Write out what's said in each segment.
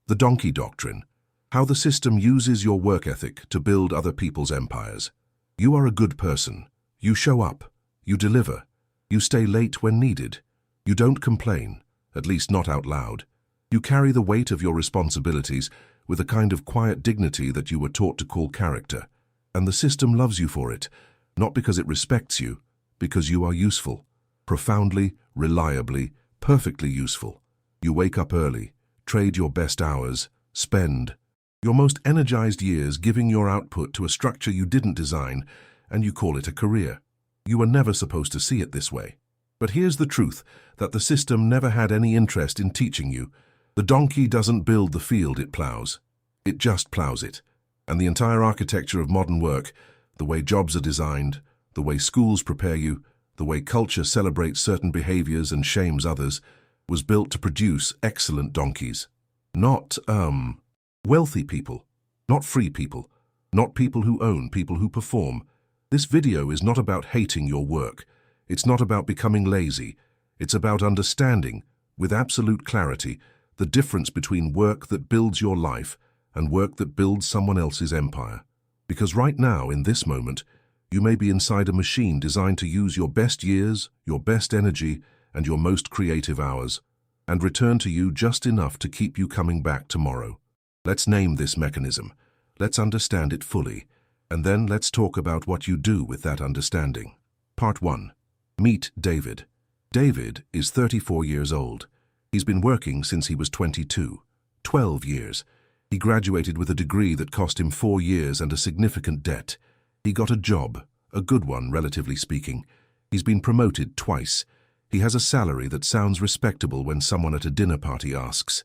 The donkey doctrine. How the system uses your work ethic to build other people's empires. You are a good person. You show up. You deliver. You stay late when needed. You don't complain, at least not out loud. You carry the weight of your responsibilities with a kind of quiet dignity that you were taught to call character. And the system loves you for it, not because it respects you, because you are useful. Profoundly, reliably, perfectly useful. You wake up early, trade your best hours, spend your most energized years giving your output to a structure you didn't design, and you call it a career. You were never supposed to see it this way. But here's the truth, that the system never had any interest in teaching you. The donkey doesn't build the field it plows. It just plows it. And the entire architecture of modern work, the way jobs are designed, the way schools prepare you, the way culture celebrates certain behaviors and shames others, was built to produce excellent donkeys. Not, wealthy people, not free people, not people who own, people who perform. This video is not about hating your work. It's not about becoming lazy. It's about understanding, with absolute clarity, the difference between work that builds your life and work that builds someone else's empire. Because right now, in this moment, you may be inside a machine designed to use your best years, your best energy, and your most creative hours, and return to you just enough to keep you coming back tomorrow. Let's name this mechanism. Let's understand it fully, and then let's talk about what you do with that understanding. Part 1. Meet David. David is 34 years old. He's been working since he was 22. 12 years. He graduated with a degree that cost him 4 years and a significant debt. He got a job, a good one, relatively speaking. He's been promoted twice. He has a salary that sounds respectable when someone at a dinner party asks.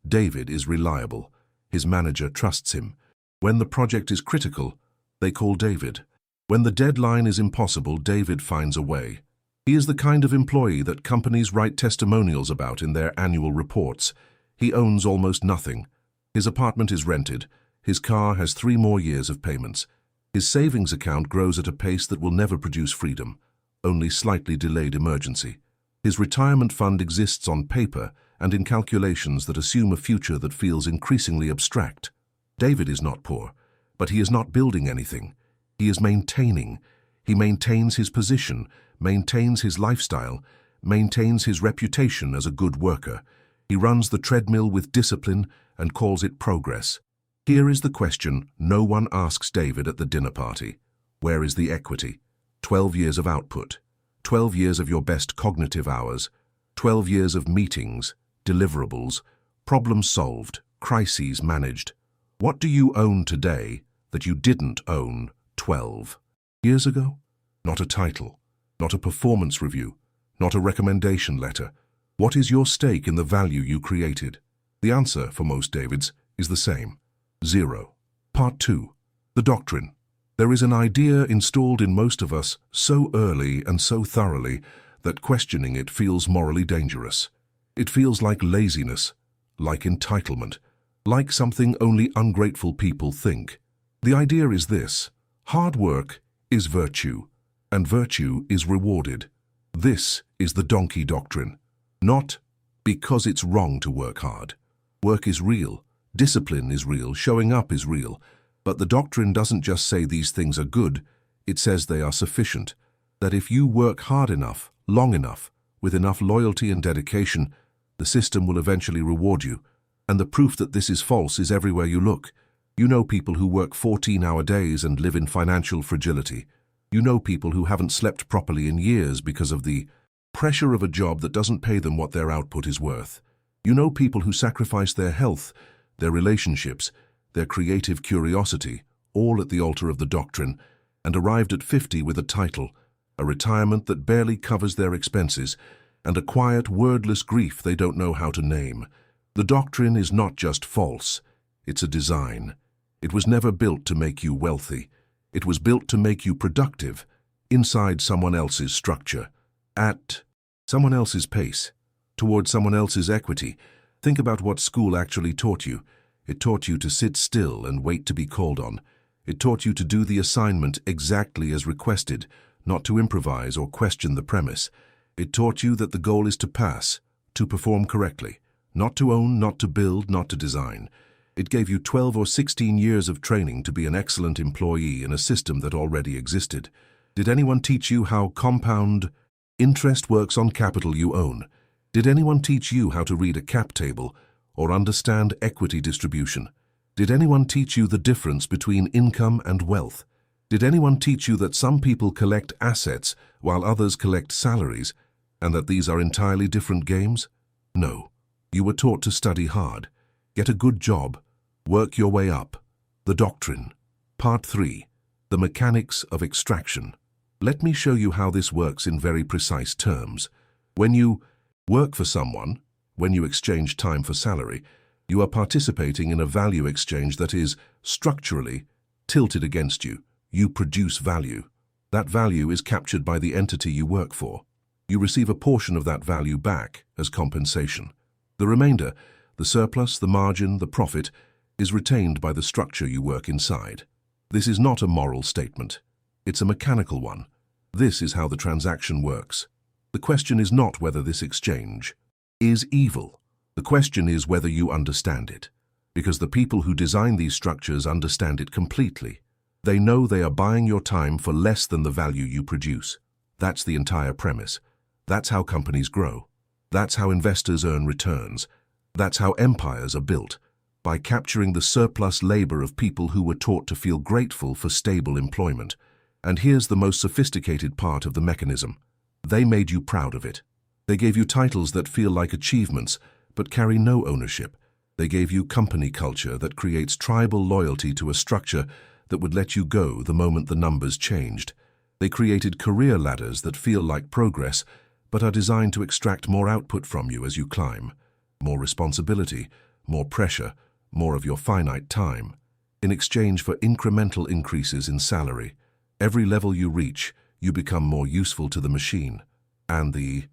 David is reliable. His manager trusts him. When the project is critical, they call David. When the deadline is impossible, David finds a way. He is the kind of employee that companies write testimonials about in their annual reports. He owns almost nothing. His apartment is rented. His car has 3 more years of payments. His savings account grows at a pace that will never produce freedom, only slightly delayed emergency. His retirement fund exists on paper and in calculations that assume a future that feels increasingly abstract. David is not poor, but he is not building anything. He is maintaining. He maintains his position, maintains his lifestyle, maintains his reputation as a good worker. He runs the treadmill with discipline and calls it progress. Here is the question no one asks David at the dinner party. Where is the equity? 12 years of output. 12 years of your best cognitive hours. 12 years of meetings, deliverables, problems solved, crises managed. What do you own today that you didn't own 12 years ago? Not a title, not a performance review, not a recommendation letter. What is your stake in the value you created? The answer, for most Davids, is the same. 0. Part 2. The Doctrine. There is an idea installed in most of us so early and so thoroughly that questioning it feels morally dangerous. It feels like laziness, like entitlement, like something only ungrateful people think. The idea is this: hard work is virtue, and virtue is rewarded. This is the donkey doctrine. Not because it's wrong to work hard. Work is real, discipline is real, showing up is real. But the doctrine doesn't just say these things are good, it says they are sufficient. That if you work hard enough, long enough, with enough loyalty and dedication, the system will eventually reward you. And the proof that this is false is everywhere you look. You know people who work 14-hour days and live in financial fragility. You know people who haven't slept properly in years because of the pressure of a job that doesn't pay them what their output is worth. You know people who sacrifice their health, their relationships, their creative curiosity, all at the altar of the doctrine, and arrived at 50 with a title, a retirement that barely covers their expenses, and a quiet, wordless grief they don't know how to name. The doctrine is not just false, it's a design. It was never built to make you wealthy. It was built to make you productive, inside someone else's structure, at someone else's pace, toward someone else's equity. Think about what school actually taught you. It taught you to sit still and wait to be called on. It taught you to do the assignment exactly as requested, not to improvise or question the premise. It taught you that the goal is to pass, to perform correctly, Not to own, not to build, not to design. It gave you 12 or 16 years of training to be an excellent employee in a system that already existed. Did anyone teach you how compound interest works on capital you own? Did anyone teach you how to read a cap table or understand equity distribution? Did anyone teach you the difference between income and wealth? Did anyone teach you that some people collect assets while others collect salaries, and that these are entirely different games? No. You were taught to study hard, get a good job, work your way up. The Doctrine. Part 3. The Mechanics of Extraction. Let me show you how this works in very precise terms. When you work for someone, when you exchange time for salary, you are participating in a value exchange that is, structurally, tilted against you. You produce value. That value is captured by the entity you work for. You receive a portion of that value back as compensation. The remainder, the surplus, the margin, the profit, is retained by the structure you work inside. This is not a moral statement. It's a mechanical one. This is how the transaction works. The question is not whether this exchange is evil. The question is whether you understand it. Because the people who design these structures understand it completely. They know they are buying your time for less than the value you produce. That's the entire premise. That's how companies grow. That's how investors earn returns. That's how empires are built, by capturing the surplus labor of people who were taught to feel grateful for stable employment. And here's the most sophisticated part of the mechanism. They made you proud of it. They gave you titles that feel like achievements, but carry no ownership. They gave you company culture that creates tribal loyalty to a structure that would let you go the moment the numbers changed. They created career ladders that feel like progress, but are designed to extract more output from you as you climb. More responsibility, more pressure, more of your finite time. In exchange for incremental increases in salary, every level you reach, you become more useful to the machine. And the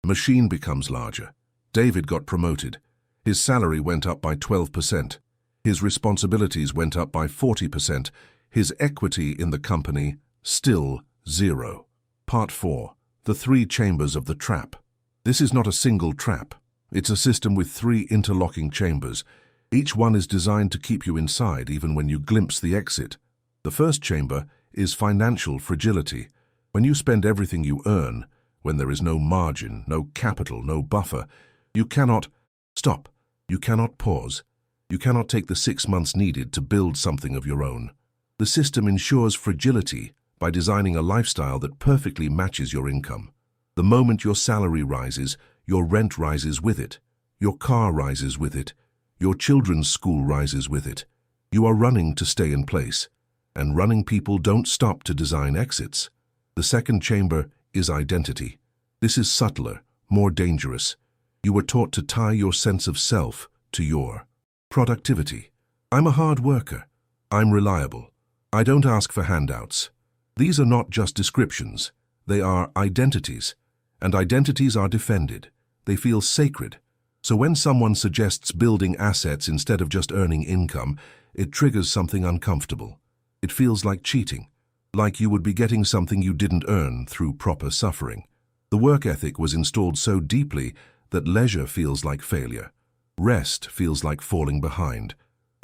machine becomes larger. David got promoted. His salary went up by 12%. His responsibilities went up by 40%. His equity in the company, still 0. Part 4. The 3 chambers of the trap. This is not a single trap. It's a system with 3 interlocking chambers. Each one is designed to keep you inside even when you glimpse the exit. The first chamber is financial fragility. When you spend everything you earn, when there is no margin, no capital, no buffer, you cannot stop. You cannot pause. You cannot take the 6 months needed to build something of your own. The system ensures fragility by designing a lifestyle that perfectly matches your income. The moment your salary rises, your rent rises with it. Your car rises with it. Your children's school rises with it. You are running to stay in place. And running people don't stop to design exits. The second chamber is identity. This is subtler, more dangerous. You were taught to tie your sense of self to your productivity. I'm a hard worker. I'm reliable. I don't ask for handouts. These are not just descriptions. They are identities. And identities are defended. They feel sacred. So when someone suggests building assets instead of just earning income, it triggers something uncomfortable. It feels like cheating, like you would be getting something you didn't earn through proper suffering. The work ethic was installed so deeply that leisure feels like failure. Rest feels like falling behind.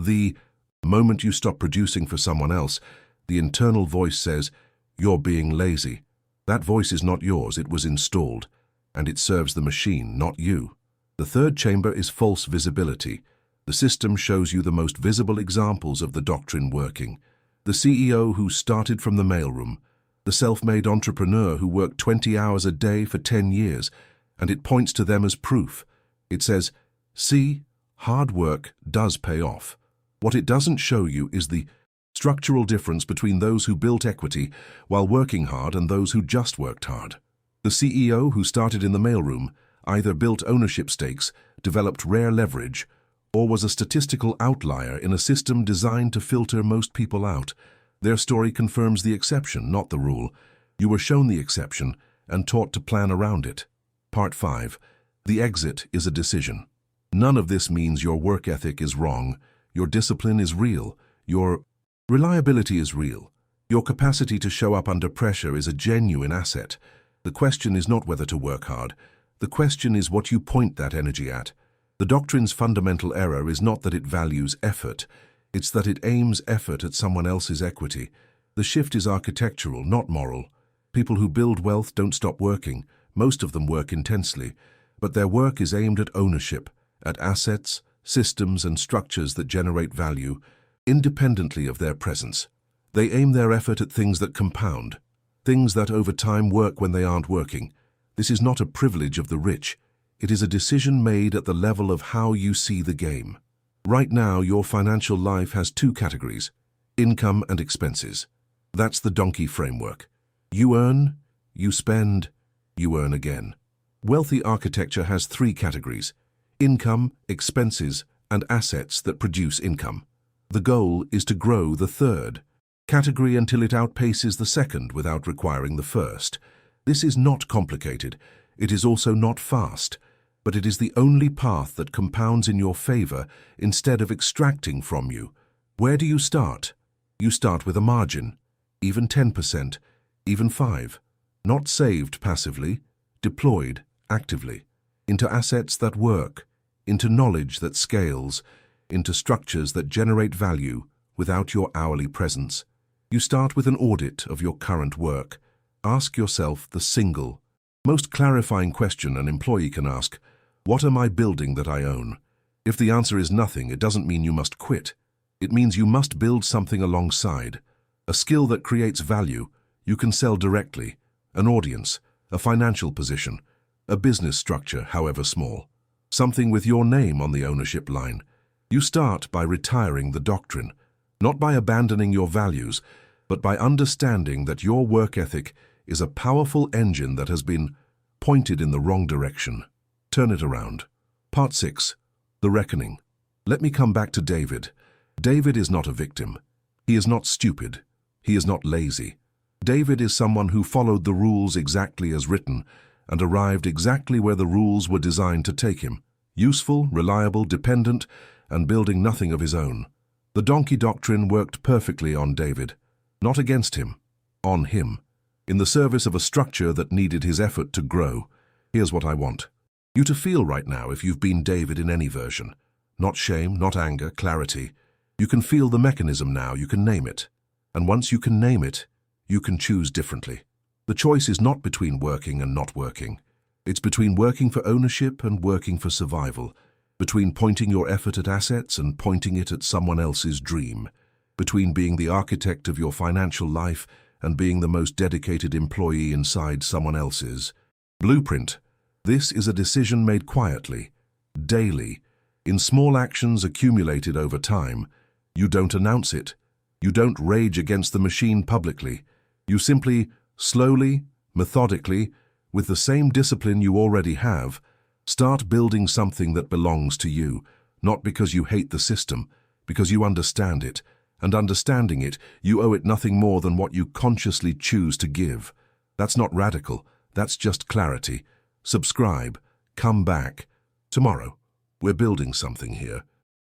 The moment you stop producing for someone else, the internal voice says, "You're being lazy." That voice is not yours, it was installed, and it serves the machine, not you. The third chamber is false visibility. The system shows you the most visible examples of the doctrine working. The CEO who started from the mailroom, the self-made entrepreneur who worked 20 hours a day for 10 years, and it points to them as proof. It says, see, hard work does pay off. What it doesn't show you is the structural difference between those who built equity while working hard and those who just worked hard. The CEO who started in the mailroom either built ownership stakes, developed rare leverage, or was a statistical outlier in a system designed to filter most people out. Their story confirms the exception, not the rule. You were shown the exception and taught to plan around it. Part 5. The exit is a decision. None of this means your work ethic is wrong, your discipline is real, your reliability is real, your capacity to show up under pressure is a genuine asset. The question is not whether to work hard. The question is what you point that energy at. The doctrine's fundamental error is not that it values effort, it's that it aims effort at someone else's equity. The shift is architectural, not moral. People who build wealth don't stop working. Most of them work intensely, but their work is aimed at ownership, at assets, systems, and structures that generate value, independently of their presence. They aim their effort at things that compound, things that over time work when they aren't working. This is not a privilege of the rich. It is a decision made at the level of how you see the game. Right now, your financial life has two categories: income and expenses. That's the donkey framework. You earn, you spend, you earn again. Wealthy architecture has three categories: income, expenses, and assets that produce income. The goal is to grow the third category until it outpaces the second without requiring the first. This is not complicated. It is also not fast, but it is the only path that compounds in your favor instead of extracting from you. Where do you start? You start with a margin, even 10%, even 5%, not saved passively, deployed actively, into assets that work, into knowledge that scales, into structures that generate value without your hourly presence. You start with an audit of your current work. Ask yourself the single, most clarifying question an employee can ask: what am I building that I own? If the answer is nothing, it doesn't mean you must quit. It means you must build something alongside. A skill that creates value you can sell directly, an audience, a financial position, a business structure, however small. Something with your name on the ownership line. You start by retiring the doctrine, not by abandoning your values, but by understanding that your work ethic is a powerful engine that has been pointed in the wrong direction. Turn it around. Part 6. The Reckoning. Let me come back to David. David is not a victim. He is not stupid. He is not lazy. David is someone who followed the rules exactly as written and arrived exactly where the rules were designed to take him: useful, reliable, dependent, and building nothing of his own. The donkey doctrine worked perfectly on David, not against him, on him, in the service of a structure that needed his effort to grow. Here's what I want you to feel right now if you've been David in any version. Not shame, not anger, clarity. You can feel the mechanism now, you can name it. And once you can name it, you can choose differently. The choice is not between working and not working. It's between working for ownership and working for survival, between pointing your effort at assets and pointing it at someone else's dream, between being the architect of your financial life and being the most dedicated employee inside someone else's blueprint. This is a decision made quietly, daily, in small actions accumulated over time. You don't announce it. You don't rage against the machine publicly. You simply, slowly, methodically, with the same discipline you already have, start building something that belongs to you, not because you hate the system, because you understand it, and understanding it, you owe it nothing more than what you consciously choose to give. That's not radical, that's just clarity. Subscribe, come back. Tomorrow, we're building something here.